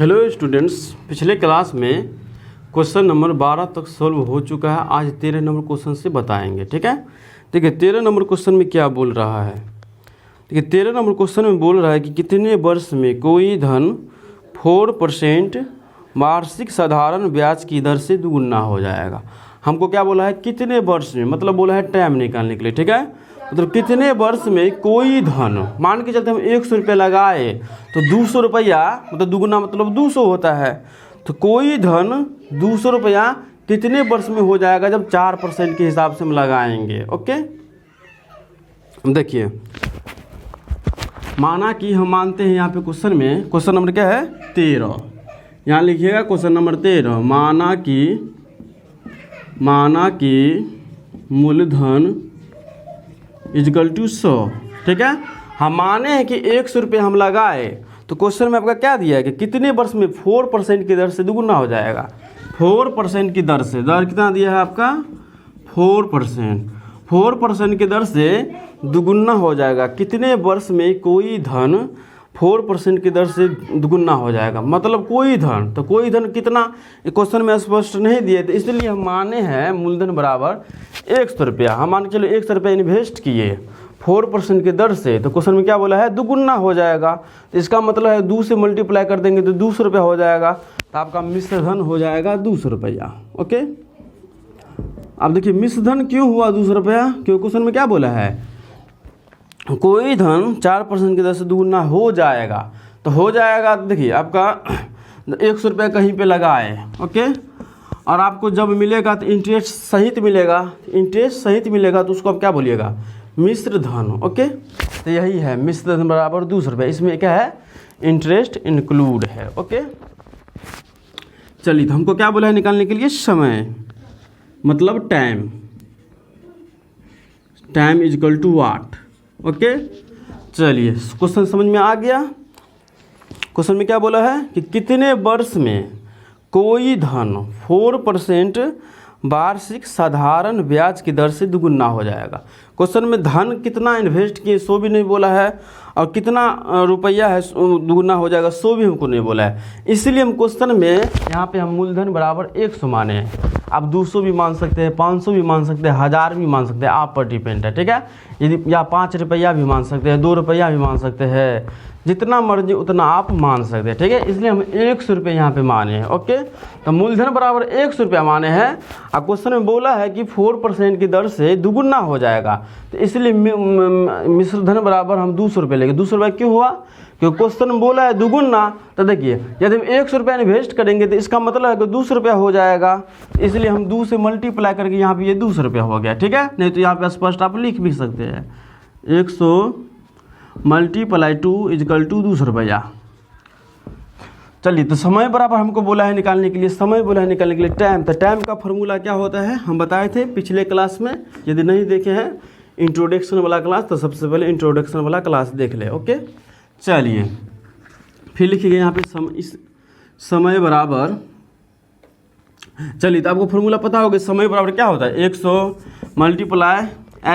Hello students, पिछले class में question number 12 तक सॉल्व हो चुका है। आज 13 नंबर क्वेश्चन से बताएंगे। ठीक है, देखिए 13 नंबर क्वेश्चन में क्या बोल रहा है। देखिए 13 नंबर क्वेश्चन में बोल रहा है कि कितने वर्ष में कोई धन 4% वार्षिक साधारण ब्याज की दर से दुगुना हो जाएगा। हमको क्या बोला है, कितने वर्ष में, मतलब बोला है टाइम निकालने के लिए। ठीक है, मतलब कितने वर्ष में कोई धन, मान के चलते हम 100 रुपये लगाए तो 200 रुपया, मतलब दुगुना मतलब 200 होता है। तो कोई धन 200 रुपया कितने वर्ष में हो जाएगा जब 4% के हिसाब से हम लगाएंगे। ओके, देखिए माना कि हम मानते हैं यहाँ पे क्वेश्चन में, क्वेश्चन नंबर क्या है 13, यहाँ लिखिएगा क्वेश्चन नंबर 13। माना कि मूलधन इजकल टू 100। ठीक है, हम माने हैं कि 100 रुपये हम लगाए तो क्वेश्चन में आपका क्या दिया है कि कितने वर्ष में 4% की दर से दुगुना हो जाएगा। 4% की दर से, दर कितना दिया है आपका 4% की दर से दुगुना हो जाएगा। कितने वर्ष में कोई धन 4% की दर से दुगुना हो जाएगा, मतलब कोई धन, तो कोई धन कितना क्वेश्चन में स्पष्ट नहीं दिए थे, इसलिए हम माने हैं मूलधन बराबर 100 रुपया। हम मान के चलो 100 रुपया इन्वेस्ट किए 4% की दर से, तो क्वेश्चन में क्या बोला है दुगुना हो जाएगा। तो इसका मतलब है 2 से मल्टीप्लाई कर देंगे तो 200 रुपया हो जाएगा, तो आपका मिश्र धन हो जाएगा 200 रुपया। ओके, अब देखिए मिश्र धन क्यों हुआ 200 रुपया, क्योंकि क्वेश्चन में क्या बोला है कोई धन 4% की दर से दुगुना हो जाएगा। तो हो जाएगा, देखिए आपका 100 रुपया कहीं पे लगाए, ओके, और आपको जब मिलेगा तो इंटरेस्ट सहित मिलेगा, तो उसको आप क्या बोलिएगा मिश्र धन। ओके, तो यही है मिश्र धन बराबर 200 रुपये। इसमें क्या है इंटरेस्ट इंक्लूड है। ओके, चलिए तो हमको क्या बोला है निकालने के लिए, समय मतलब time is equal to what. Okay, चलिए क्वेश्चन समझ में आ गया। क्वेश्चन में क्या बोला है कि कितने वर्ष में कोई धन 4% वार्षिक साधारण ब्याज की दर से दुगुना हो जाएगा। क्वेश्चन में धन कितना इन्वेस्ट किए सो भी नहीं बोला है, और कितना रुपया है दुगुना हो जाएगा सो भी हमको नहीं बोला है। इसलिए हम क्वेश्चन में यहाँ पे हम मूलधन बराबर 100 माने हैं। आप 200 भी मान सकते हैं, 500 भी मान सकते हैं, 1000 भी मान सकते हैं, आप पर डिपेंड है। ठीक है, यदि या 5 रुपया भी मान सकते हैं, 2 रुपया भी मान सकते हैं, जितना मर्जी उतना आप मान सकते हैं। ठीक है, इसलिए हम 100 रुपये यहाँ पे माने हैं। ओके, तो मूलधन बराबर 100 रुपया माने हैं, और क्वेश्चन में बोला है कि 4% की दर से दुगुना हो जाएगा, तो इसलिए मिश्र धन बराबर हम 200 रुपये लेंगे। 200 रुपया क्यों हुआ, क्योंकि क्वेश्चन में बोला है दुगुना। तो देखिए यदि हम 100 रुपया इन्वेस्ट करेंगे तो इसका मतलब है कि 200 रुपया हो जाएगा, इसलिए हम 2 से मल्टीप्लाई करके यहाँ पे ये 200 रुपया हो गया। ठीक है, नहीं तो यहाँ पे स्पष्ट आप लिख भी सकते हैं 100 मल्टीप्लाई 2 इजकल टू 200 रुपया। चलिए तो समय बराबर हमको बोला है निकालने के लिए, समय बोला है निकालने के लिए टाइम। तो टाइम का फॉर्मूला क्या होता है हम बताए थे पिछले क्लास में, यदि नहीं देखे हैं इंट्रोडक्शन वाला क्लास तो सबसे पहले इंट्रोडक्शन वाला क्लास देख ले। ओके, चलिए फिर लिखिए यहाँ पे समय बराबर, चलिए तो आपको फॉर्मूला पता होगा समय बराबर क्या होता है 100 multiply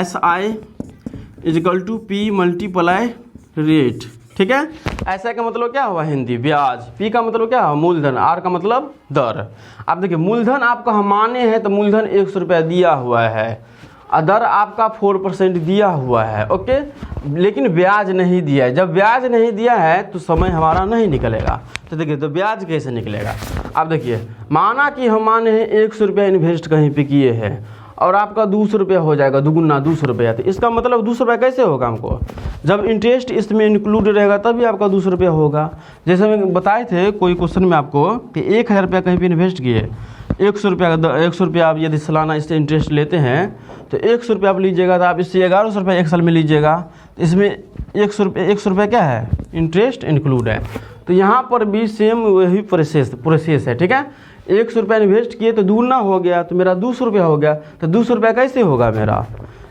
SI is equal to P multiply rate. ठीक है, ऐसा का मतलब क्या हुआ हिंदी ब्याज, P का मतलब क्या हुआ मूलधन, R का मतलब दर। अब देखिए मूलधन आपका हम माने हैं तो मूलधन 100 रुपया दिया हुआ है, दर आपका 4% दिया हुआ है। ओके, लेकिन ब्याज नहीं दिया है। जब ब्याज नहीं दिया है तो समय हमारा नहीं निकलेगा। तो देखिए तो ब्याज कैसे निकलेगा। अब देखिए माना कि हम माने हैं 100 रुपया इन्वेस्ट कहीं पे किए हैं और आपका 200 रुपया हो जाएगा दुगुना 200 रुपया, तो इसका मतलब 200 रुपया कैसे होगा हमको, जब इंटरेस्ट इसमें इंक्लूड रहेगा तभी आपका 200 रुपया होगा। जैसे मैं बताए थे कोई क्वेश्चन में आपको कि 1000 रुपया कहीं पे इन्वेस्ट किए, 100 रुपया आप यदि सालाना इससे इंटरेस्ट लेते हैं तो 100 रुपया आप लीजिएगा तो आप इससे 1100 रुपया एक साल में लीजिएगा, तो इसमें 100 रुपया क्या है इंटरेस्ट इंक्लूड है। तो यहाँ पर भी सेम वही प्रोसेस है। ठीक है, 100 रुपया इन्वेस्ट किए तो दुगुना हो गया, तो मेरा 200 रुपया हो गया। तो 200 रुपया कैसे होगा मेरा,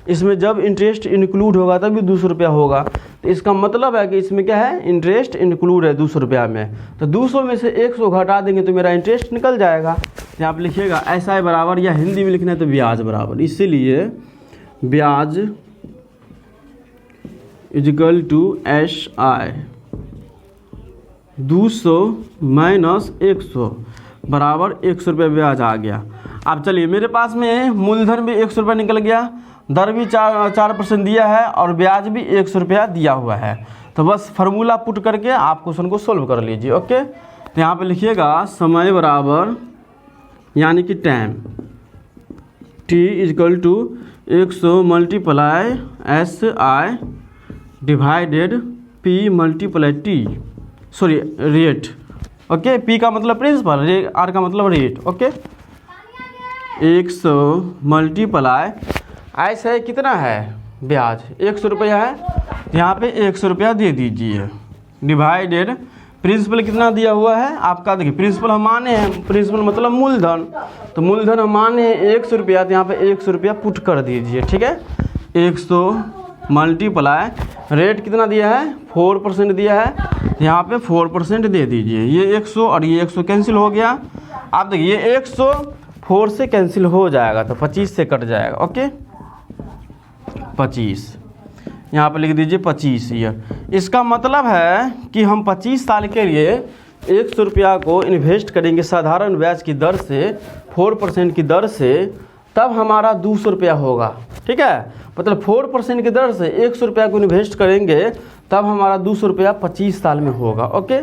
इसमें जब इंटरेस्ट इंक्लूड होगा तभी 200 रुपया होगा। तो इसका मतलब है कि इसमें क्या है इंटरेस्ट इंक्लूड है 200 रुपया में, तो 200 में से 100 घटा देंगे तो मेरा इंटरेस्ट निकल जाएगा। यहाँ आप लिखिएगा SI बराबर, या हिंदी में लिखना है तो ब्याज बराबर, इसीलिए ब्याज इजकल टू SI 200 माइनस 100 बराबर 100 रुपये ब्याज आ गया। अब चलिए मेरे पास में मूलधन भी 100 रुपये निकल गया, दर भी 4% दिया है और ब्याज भी 100 रुपया दिया हुआ है। तो बस फार्मूला पुट करके आप क्वेश्चन को सोल्व कर लीजिए। ओके, तो यहाँ पे लिखिएगा समय बराबर यानी कि time t is equal to 100 multiply SI divided P multiply T, sorry rate. Okay, P का मतलब प्रिंसिपल, R का मतलब रेट। ओके, 100 मल्टीप्लाई ऐसे है कितना है ब्याज 100 रुपया है, यहाँ पे 100 रुपया दे दीजिए डिवाइडेड प्रिंसिपल कितना दिया हुआ है आपका। देखिए प्रिंसिपल हम माने हैं, प्रिंसिपल मतलब मूलधन, तो मूलधन हम माने हैं 100 रुपया, तो यहाँ पे 100 रुपया पुट कर दीजिए। ठीक है, 100 मल्टीप्लाई रेट कितना दिया है 4% दिया है, यहाँ पे 4% दे दीजिए। ये 100 और ये 100 कैंसिल हो गया। आप देखिए ये 100 4 से कैंसिल हो जाएगा तो 25 से कट जाएगा। ओके, 25 यहाँ पे लिख दीजिए 25 ईयर। इसका मतलब है कि हम 25 साल के लिए 100 रुपया को इन्वेस्ट करेंगे साधारण ब्याज की दर से 4% की दर से, तब हमारा 200 रुपया होगा। ठीक है, मतलब 4% की दर से 100 रुपया को इन्वेस्ट करेंगे तब हमारा 200 रुपया 25 साल में होगा। ओके,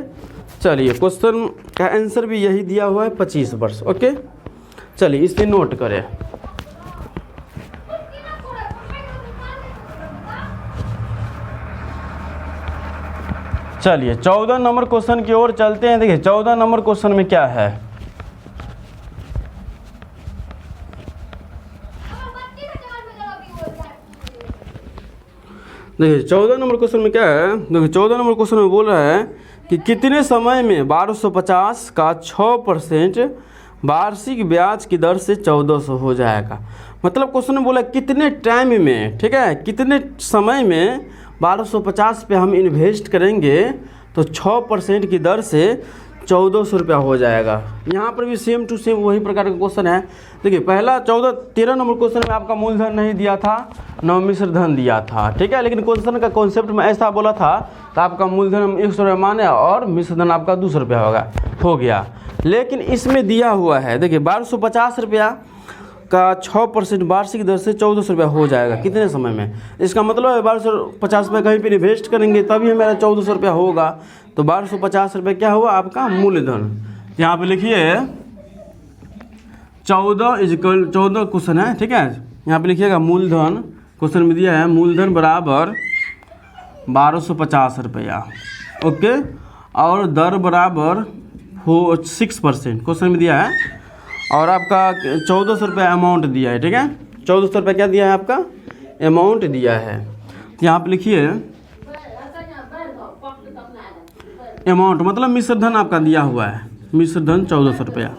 चलिए क्वेश्चन का आंसर भी यही दिया हुआ है 25 वर्ष। ओके, चलिए इसे नोट करें। चलिए 14 नंबर क्वेश्चन की ओर चलते हैं। देखिए 14 नंबर क्वेश्चन में क्या है, देखिए 14 नंबर क्वेश्चन में क्या है। देखिए 14 नंबर क्वेश्चन में बोल रहा है कि कितने समय में 1250 का 6% वार्षिक ब्याज की दर से 1400 हो जाएगा। मतलब क्वेश्चन में बोला कितने टाइम में, ठीक है, कितने समय में 1250 पे हम इन्वेस्ट करेंगे तो 6% की दर से 1400 रुपया हो जाएगा। यहाँ पर भी सेम टू सेम वही प्रकार का क्वेश्चन है। देखिए पहला 13 नंबर क्वेश्चन में आपका मूलधन नहीं दिया था, न मिश्र धन दिया था। ठीक है, लेकिन क्वेश्चन का कॉन्सेप्ट में ऐसा बोला था तो आपका मूलधन हम 100 रुपया माने और मिश्र धन आपका 200 रुपया हो गया। लेकिन इसमें दिया हुआ है देखिए 1250 रुपया का 6% वार्षिक दर से 1400 रुपया हो जाएगा कितने समय में। इसका मतलब है 1250 रुपये कहीं पर इन्वेस्ट करेंगे तभी हमारा 1400 रुपया होगा। तो 1250 रुपये क्या हुआ आपका मूलधन। यहाँ पे लिखिए 14 क्वेश्चन है। ठीक है, यहाँ पे लिखिएगा मूलधन, क्वेश्चन में दिया है मूलधन बराबर 1250 रुपया। ओके, और दर बराबर 6% क्वेश्चन में दिया है, और आपका 1400 रुपया अमाउंट दिया है। ठीक है, 1400 रुपया क्या दिया है आपका अमाउंट दिया है। यहाँ पे लिखिए अमाउंट मतलब मिश्र धन आपका दिया हुआ है, मिश्र धन 1400 रुपया।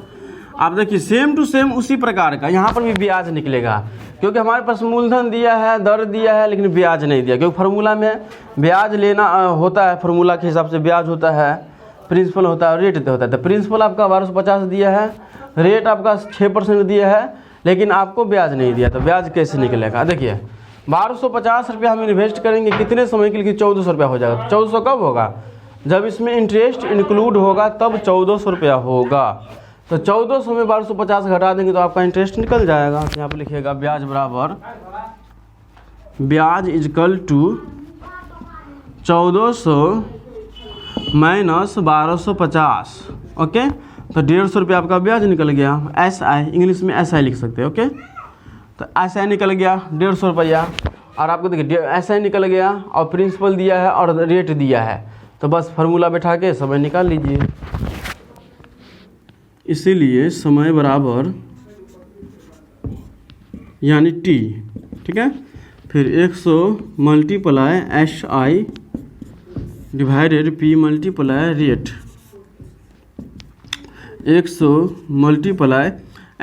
आप देखिए सेम टू सेम उसी प्रकार का यहाँ पर भी ब्याज निकलेगा, क्योंकि हमारे पास मूलधन दिया है, दर दिया है, लेकिन ब्याज नहीं दिया, क्योंकि फार्मूला में ब्याज लेना होता है, फार्मूला के हिसाब से ब्याज होता है, प्रिंसिपल होता है, रेट होता है। तो प्रिंसिपल आपका 1250 दिया है, रेट आपका 6% दिया है, लेकिन आपको ब्याज नहीं दिया, तो ब्याज कैसे निकलेगा। देखिए 1250 रुपया हम इन्वेस्ट करेंगे कितने समय के लिए, 1400 रुपया हो जाएगा। 1400 कब होगा, जब इसमें इंटरेस्ट इंक्लूड होगा तब 1400 रुपया होगा। तो 1400 में 1250 घटा देंगे तो आपका इंटरेस्ट निकल जाएगा। तो यहाँ पर लिखिएगा ब्याज बराबर ब्याज इजकल टू 1400 माइनस 1250। ओके, तो 150 रुपया आपका ब्याज निकल गया। SI इंग्लिश में SI लिख सकते हैं। ओके, तो SI निकल गया 150 रुपया, और आपको देखिए SI निकल गया और प्रिंसिपल दिया है और रेट दिया है, तो बस फार्मूला बैठा के समय निकाल लीजिए। इसीलिए समय बराबर यानी T, ठीक है, फिर 100 multiply SI divided P multiply rate. 100 multiply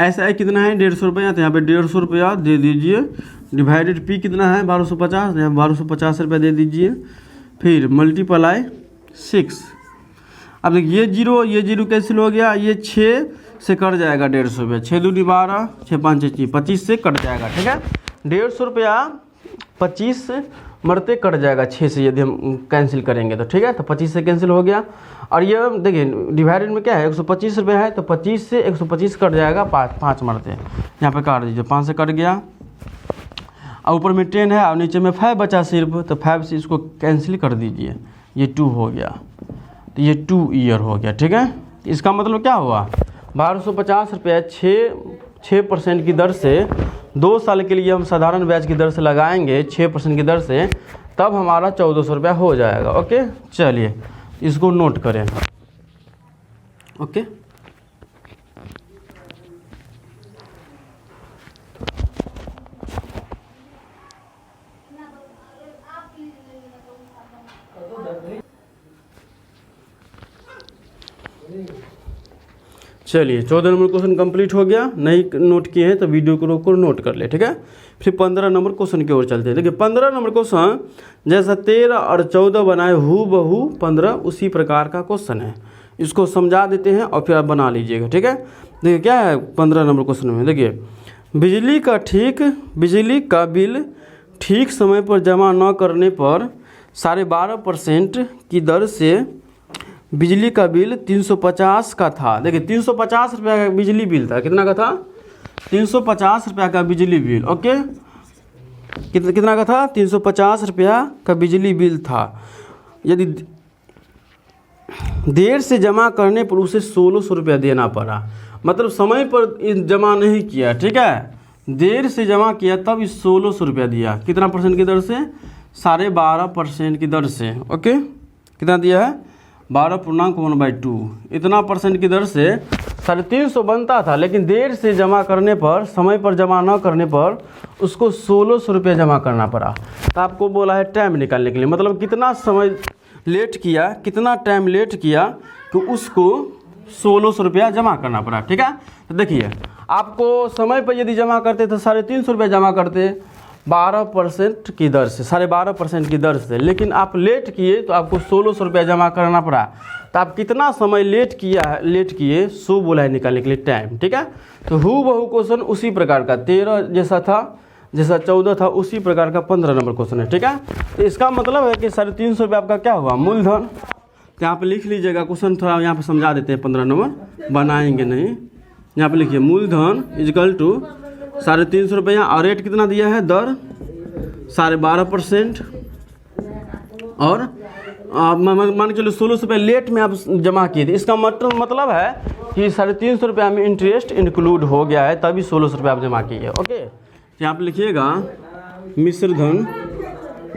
SI कितना है 150 रुपया, तो यहाँ पे 150 रुपया दे दीजिए, डिवाइडेड P कितना है 1250, यहाँ 1250 रुपया दे दीजिए, फिर मल्टीप्लाई 6। अब देखिए ये जीरो कैंसिल हो गया, ये 6 से कट जाएगा 150 रुपया, 6 दूनी 12, 6 5 25 से कट जाएगा। ठीक है, 150 रुपया 25 मरते कट जाएगा 6 से, यदि हम कैंसिल करेंगे तो ठीक है। तो 25 से कैंसिल हो गया। और ये देखिए डिवाइडेड में क्या है 125 रुपये है, तो 25 से 125 कट जाएगा, 5 मरते यहाँ पे काट दीजिए, 5 से कट गया। और ऊपर में 10 है और नीचे में 5 बचा सिर्फ, तो 5 से इसको कैंसिल कर दीजिए, ये 2 हो गया, तो ये 2 ईयर हो गया। ठीक है, इसका मतलब क्या हुआ 1250 रुपये 6% की दर से 2 साल के लिए हम साधारण ब्याज की दर से लगाएंगे 6% की दर से, तब हमारा 1400 रुपया हो जाएगा। ओके, चलिए इसको नोट करें। ओके, चलिए 14 नंबर क्वेश्चन कंप्लीट हो गया। नहीं नोट किए हैं तो वीडियो को रोक कर नोट कर ले, ठीक है। फिर 15 नंबर क्वेश्चन की ओर चलते हैं। देखिए 15 नंबर क्वेश्चन जैसा 13 और 14 बनाए हूबहू 15 उसी प्रकार का क्वेश्चन है। इसको समझा देते हैं और फिर आप बना लीजिएगा, ठीक है। देखिए क्या है 15 नंबर क्वेश्चन में, देखिए बिजली का बिल ठीक समय पर जमा न करने पर 12.5% की दर से बिजली का बिल 350 का था। देखिए 350 रुपये का बिजली बिल था, कितना का था 350 रुपया का बिजली बिल। ओके, कितना का था 350 रुपया का बिजली बिल था। यदि देर से जमा करने पर उसे 1600 रुपया देना पड़ा, मतलब समय पर जमा नहीं किया, ठीक है, देर से जमा किया तब इस 1600 रुपया दिया। कितना परसेंट की दर से 12.5% की दर से। ओके, कितना दिया है 12.1/2, इतना परसेंट की दर से 350 बनता था, लेकिन देर से जमा करने पर, समय पर जमा न करने पर उसको 1600 रुपया जमा करना पड़ा। तो आपको बोला है टाइम निकालने के लिए, मतलब कितना समय लेट किया, कितना टाइम लेट किया तो उसको 1600 रुपया जमा करना पड़ा, ठीक है। तो देखिए आपको समय पर यदि जमा करते तो 350 रुपया जमा करते 12% की दर से, 12.5% की दर से, लेकिन आप लेट किए तो आपको 1600 रुपया जमा करना पड़ा। तो आप कितना समय लेट किए सो बोला है निकालने के लिए टाइम, ठीक है। तो हूबहू क्वेश्चन उसी प्रकार का 13 जैसा था, जैसा 14 था, उसी प्रकार का 15 नंबर क्वेश्चन है, ठीक है। तो इसका मतलब है कि 350 रुपया आपका क्या हुआ मूलधन। तो यहाँ पे लिख लीजिएगा, क्वेश्चन थोड़ा यहाँ पे समझा देते हैं, 15 नंबर बनाएंगे नहीं। यहाँ पे लिखिए मूलधन इजकल टू 350 रुपया और रेट कितना दिया है दर 12.5%, और मान के चलो 1600 रुपये लेट में आप जमा किए थे। इसका मतलब है कि 350 रुपया में इंटरेस्ट इंक्लूड हो गया है, तभी 1600 रुपये आप जमा किए। ओके, यहाँ पे लिखिएगा मिश्र धन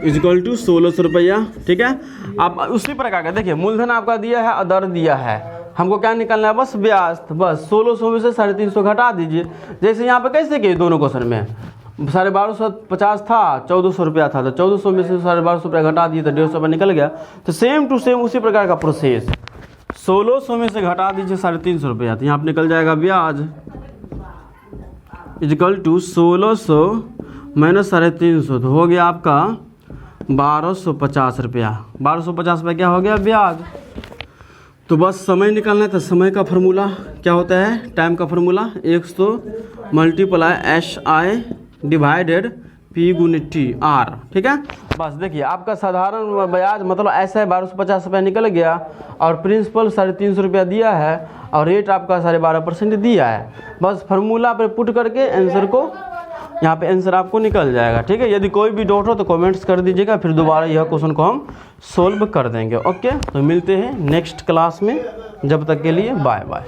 इजकल टू 1600 रुपया, ठीक है। आप उसी प्रकार का देखिए मूलधन आपका दिया है और दर दिया है, हमको क्या निकालना है बस ब्याज। तो बस 1600 में से 350 घटा दीजिए। जैसे यहाँ पे कैसे किए दोनों क्वेश्चन में 1250 था, 1400 रुपया था, तो 1400 में से 1250 रुपया घटा दिए तो 150 रुपया निकल गया। तो सेम टू सेम उसी प्रकार का प्रोसेस 1600 में से घटा दीजिए 350 रुपया, तो यहाँ पर निकल जाएगा ब्याज इजकल टू 1600 माइनस 350, तो हो गया आपका 1250 रुपया। 1250 रुपया क्या हो गया ब्याज। तो बस समय निकालना है, तो समय का फार्मूला क्या होता है, टाइम का formula 100 multiply SI divided P गुने T R, ठीक है। बस देखिए आपका साधारण ब्याज मतलब ऐसा है 1250 रुपया निकल गया, और प्रिंसिपल 350 रुपया दिया है, और रेट आपका 12.5% दिया है। बस फार्मूला पर पुट करके आंसर को यहाँ पे आंसर आपको निकल जाएगा, ठीक है। यदि कोई भी डाउट हो तो कमेंट्स कर दीजिएगा, फिर दोबारा यह क्वेश्चन को हम सोल्व कर देंगे। ओके, तो मिलते हैं नेक्स्ट क्लास में, जब तक के लिए बाय बाय।